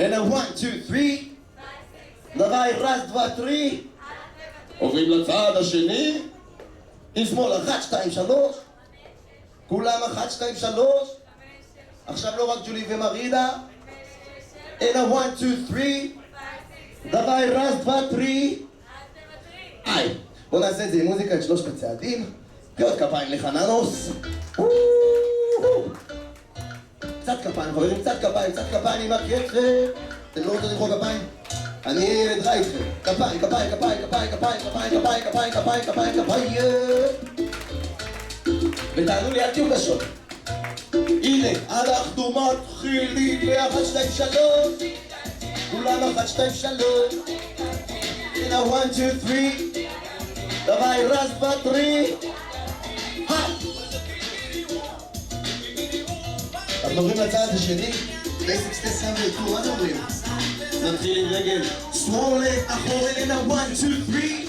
And a 1, 2, 3. דווי, רז, דווה, טרי. עוברים לצד השני. עם שמאל, 1, 2, 3. כולם 1, 2, 3. עכשיו לא רק ג'ולי ומרידה. And a 1, 2, 3. דווי, רז, דווה, טרי. היי, בואו נעשה את זה עם מוזיקה, את שלושת הצעדים. קריאות כפיים לחננוס. קצת כפיים, חברים, קצת כפיים עם הקצב. אתם לא רוצים למחוא כפיים? אני ילד רע איתכם. כפיים. ותענו לי, אל תהיו קשות. הנה, אנחנו מתחילים ב-1, 2, 3. כולם 1, 2, 3. הנה 1, 2, 3. דווי, רז, בטרי. אנחנו עוברים לצד השני. בייסיק סטייס שם ויקור, מה אתם אומרים? נתחיל עם רגל שמאל אחורה, הנה 1, 2, 3.